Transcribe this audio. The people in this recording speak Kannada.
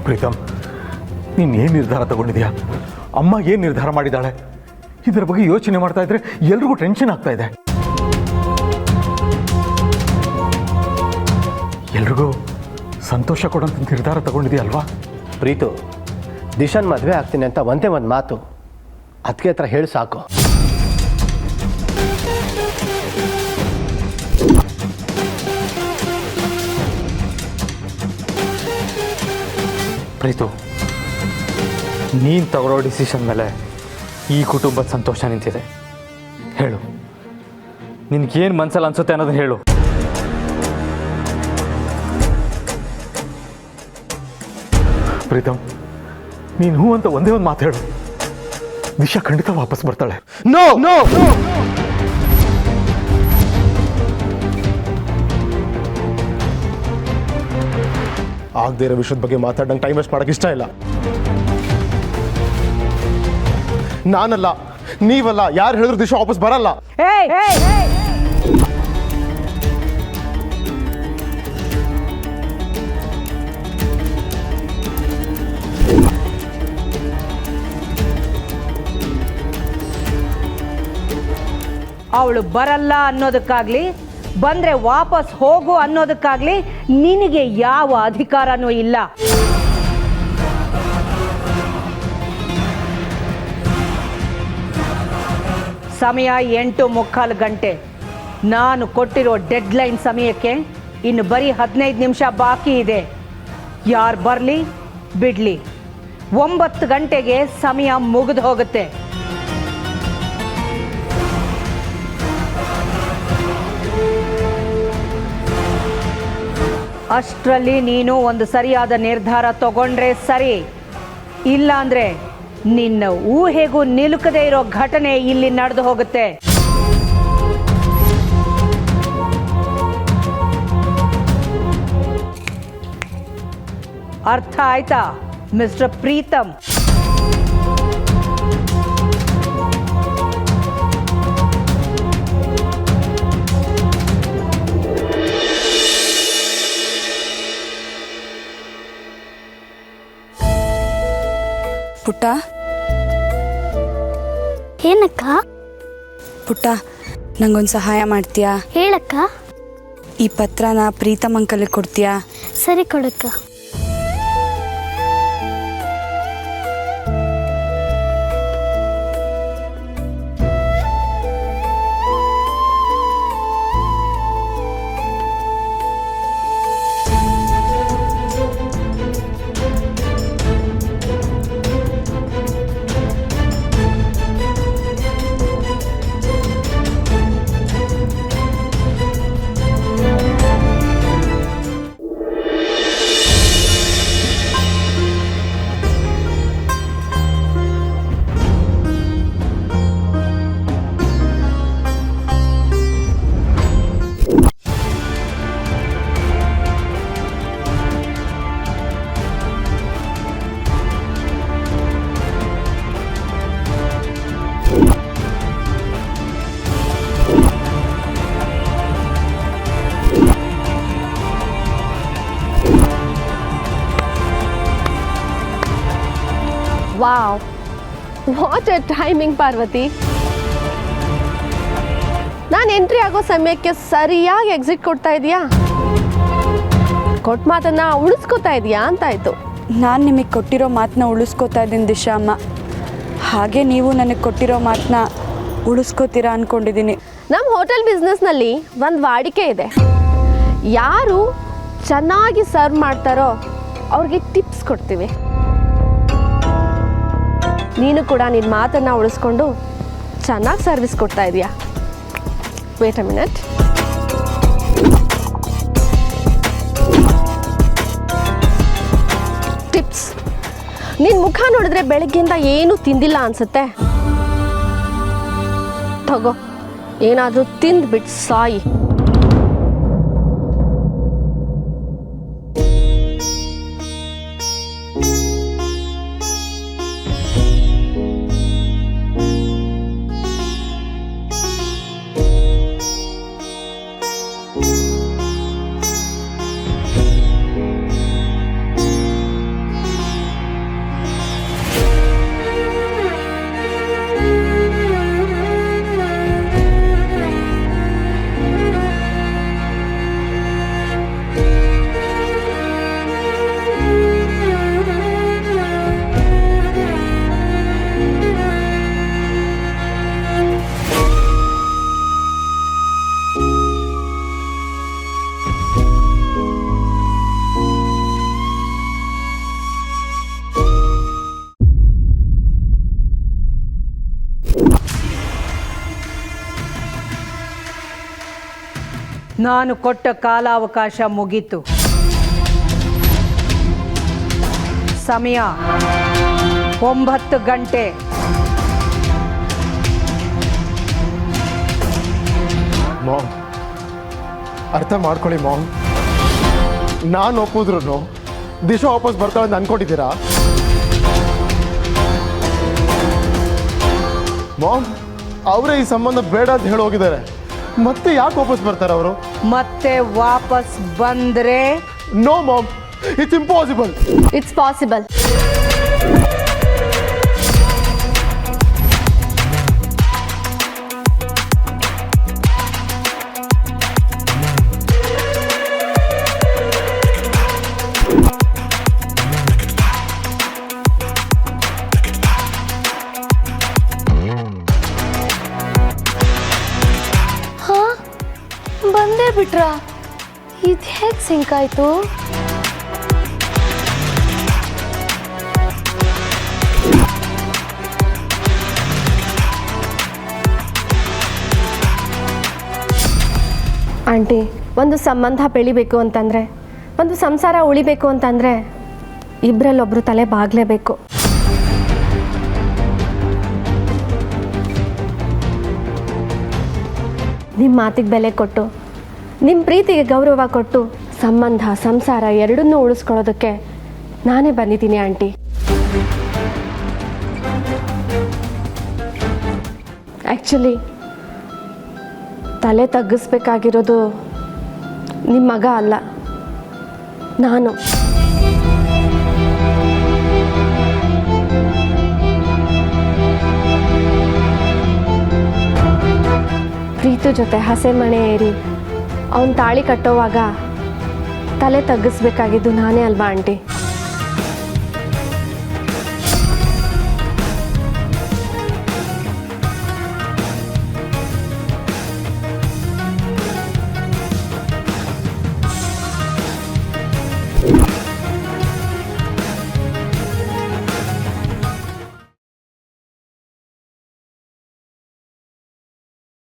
ಪ್ರೀತಮ್, ನೀನು ಏನು ನಿರ್ಧಾರ ತಗೊಂಡಿದ್ಯಾ? ಅಮ್ಮ ಏನು ನಿರ್ಧಾರ ಮಾಡಿದ್ದಾಳೆ? ಇದರ ಬಗ್ಗೆ ಯೋಚನೆ ಮಾಡ್ತಾ ಇದ್ರೆ ಎಲ್ರಿಗೂ ಟೆನ್ಷನ್ ಆಗ್ತಾ ಇದೆ. ಎಲ್ರಿಗೂ ಸಂತೋಷ ಕೊಡೋಂಥ ನಿರ್ಧಾರ ತಗೊಂಡಿದ್ಯಾ ಅಲ್ವಾ? ಪ್ರೀತು, ದಿಶಾನ್ ಮದುವೆ ಆಗ್ತೀನಿ ಅಂತ ಒಂದೇ ಒಂದು ಮಾತು ಅದಕ್ಕೆ ಹತ್ರ ಹೇಳಿ ಸಾಕು. ಪ್ರೀತು, ನೀನು ತಗೊಳ್ಳೋ ಡಿಸಿಷನ್ ಮೇಲೆ ಈ ಕುಟುಂಬದ ಸಂತೋಷ ನಿಂತಿದೆ. ಹೇಳು, ನಿನಗೇನು ಮನಸ್ಸಲ್ಲಿ ಅನಿಸುತ್ತೆ ಅನ್ನೋದನ್ನ ಹೇಳು. ಪ್ರೀತಮ್, ನೀನು ಹೂ ಅಂತ ಒಂದೇ ಒಂದು ಮಾತು ಹೇಳು. ದಿಶಾ ಖಂಡಿತ ವಾಪಸ್ ಬರ್ತಾಳೆ. ನೋ ನೋ ಆಗದೆ ಇರೋ ವಿಷಯದ ಬಗ್ಗೆ ಮಾತಾಡಂಗೆ ಟೈಮ್ ವೇಸ್ಟ್ ಮಾಡೋಕೆ ಇಷ್ಟ ಇಲ್ಲ. ನಾನಲ್ಲ, ನೀವಲ್ಲ, ಯಾರು ಹೇಳಿದ್ರು ದಿಶಾ ವಾಪಸ್ ಬರಲ್ಲ. ಅವಳು ಬರಲ್ಲ ಅನ್ನೋದಕ್ಕಾಗ್ಲಿ, ಬಂದ್ರೆ ವಾಪಸ್ ಹೋಗು ಅನ್ನೋದಕ್ಕಾಗ್ಲಿ ನಿನಗೆ ಯಾವ ಅಧಿಕಾರನೂ ಇಲ್ಲ. ಸಮಯ 8:45 ಗಂಟೆ. ನಾನು ಕೊಟ್ಟಿರೋ ಡೆಡ್ಲೈನ್ ಸಮಯಕ್ಕೆ ಇನ್ನು ಬರೀ 15 ನಿಮಿಷ ಬಾಕಿ ಇದೆ. ಯಾರು ಬರಲಿ ಬಿಡ್ಲಿ, 9 ಗಂಟೆಗೆ ಸಮಯ ಮುಗಿದು ಹೋಗುತ್ತೆ. ಅಷ್ಟರಲ್ಲಿ ನೀನು ಒಂದು ಸರಿಯಾದ ನಿರ್ಧಾರ ತಗೊಂಡ್ರೆ ಸರಿ, ಇಲ್ಲ ಅಂದ್ರೆ ನಿನ್ನ ಊಹೆಗೂ ನಿಲುಕದೇ ಇರೋ ಘಟನೆ ಇಲ್ಲಿ ನಡೆದು ಹೋಗುತ್ತೆ. ಅರ್ಥ ಆಯ್ತಾ ಮಿಸ್ಟರ್ ಪ್ರೀತಮ್? ಪುಟ್ಟ, ಏನಕ್ಕ? ಪುಟ್ಟ, ನಂಗೊಂದು ಸಹಾಯ ಮಾಡ್ತೀಯಾ? ಹೇಳಕ್ಕ. ಈ ಪತ್ರನ ಪ್ರೀತಮ್ ಅಂಕಲ್ಗೆ ಕೊಡ್ತೀಯಾ? ಸರಿ ಕೊಡಕ್ಕ. Wow, what a timing Parvathi. ನಾನು ಎಂಟ್ರಿ ಆಗೋ ಸಮಯಕ್ಕೆ ಸರಿಯಾಗಿ ಎಕ್ಸಿಟ್ ಕೊಡ್ತಾ ಇದೀಯಾ? ಕೊಟ್ಟ ಮಾತನ್ನ ಉಳಿಸ್ಕೋತಾ ಇದೀಯಾ ಅಂತಾಯ್ತು. ನಾನು ನಿಮಗೆ ಕೊಟ್ಟಿರೋ ಮಾತನ್ನ ಉಳಿಸ್ಕೋತಾ ಇದ್ದೀನಿ ದಿಶಾ ಅಮ್ಮ. ಹಾಗೆ ನೀವು ನನಗೆ ಕೊಟ್ಟಿರೋ ಮಾತನ್ನ ಉಳಿಸ್ಕೋತೀರಾ ಅಂದ್ಕೊಂಡಿದ್ದೀನಿ. ನಮ್ಮ ಹೋಟೆಲ್ ಬಿಸ್ನೆಸ್ನಲ್ಲಿ ಒಂದು ವಾಡಿಕೆ ಇದೆ. ಯಾರು ಚೆನ್ನಾಗಿ ಸರ್ವ್ ಮಾಡ್ತಾರೋ ಅವ್ರಿಗೆ ಟಿಪ್ಸ್ ಕೊಡ್ತೀವಿ. ನೀನು ಕೂಡ ನಿನ್ನ ಮಾತನ್ನು ಉಳಿಸ್ಕೊಂಡು ಚೆನ್ನಾಗಿ ಸರ್ವಿಸ್ ಕೊಡ್ತಾ ಇದೀಯಾ. Wait a minute. ಟಿಪ್ಸ್. ನಿನ್ನ ಮುಖ ನೋಡಿದ್ರೆ ಬೆಳಗ್ಗೆಯಿಂದ ಏನೂ ತಿಂದಿಲ್ಲ ಅನ್ಸುತ್ತೆ. ತಗೋ, ಏನಾದರೂ ತಿಂದ್ಬಿಟ್ಟು ಸಾಯಿ. ನಾನು ಕೊಟ್ಟ ಕಾಲಾವಕಾಶ ಮುಗೀತು. ಸಮಯ 9 ಗಂಟೆ. ಮಾಮ್, ಅರ್ಥ ಮಾಡ್ಕೊಳ್ಳಿ ಮಾಮ್. ನಾನು ಒಪ್ಪಿದ್ರು ದಿಶಾ ವಾಪಸ್ ಬರ್ತಾಳೆ ಅಂತ ಅನ್ಕೊಂಡಿದ್ದೀರಾ? ಮಾಮ್, ಅವರೇ ಈ ಸಂಬಂಧ ಬೇಡ ಅಂತ ಹೇಳಿ ಹೋಗಿದ್ದಾರೆ. ಮತ್ತೆ ಯಾಕೆ ವಾಪಸ್ ಬರ್ತಾರೆ ಅವರು? ಮತ್ತೆ ವಾಪಸ್ ಬಂದ್ರೆ no ma'am, it's impossible. It's possible. ಹಾಂ, ಬಂದೇ ಬಿಟ್ರಾ? ಇದು ಹೇಗೆ ಸಿಂಕ್ ಆಯಿತು? ಆಂಟಿ, ಒಂದು ಸಂಬಂಧ ಬೆಳಿಬೇಕು ಅಂತಂದರೆ, ಒಂದು ಸಂಸಾರ ಉಳಿಬೇಕು ಅಂತಂದರೆ ಇಬ್ಬರಲ್ಲೊಬ್ಬರು ತಲೆ ಬಾಗಲೇಬೇಕು. ನಿಮ್ಮ ಮಾತಿಗೆ ಬೆಲೆ ಕೊಟ್ಟು, ನಿಮ್ಮ ಪ್ರೀತಿಗೆ ಗೌರವ ಕೊಟ್ಟು, ಸಂಬಂಧ ಸಂಸಾರ ಎರಡನ್ನೂ ಉಳಿಸ್ಕೊಳ್ಳೋದಕ್ಕೆ ನಾನೇ ಬಂದಿದ್ದೀನಿ ಆಂಟಿ. ಆ್ಯಕ್ಚುಲಿ ತಲೆ ತಗ್ಗಿಸ್ಬೇಕಾಗಿರೋದು ನಿಮ್ಮ ಮಗ ಅಲ್ಲ, ನಾನು. ಪ್ರೀತು ಜೊತೆ ಹಸೆ ಮಣೆ ಏರಿ ಅವನ ತಾಳಿ ಕಟ್ಟೋವಾಗ ತಲೆ ತಗ್ಗಿಸ್ಬೇಕಾಗಿದ್ದು ನಾನೇ ಅಲ್ವಾ ಆಂಟಿ?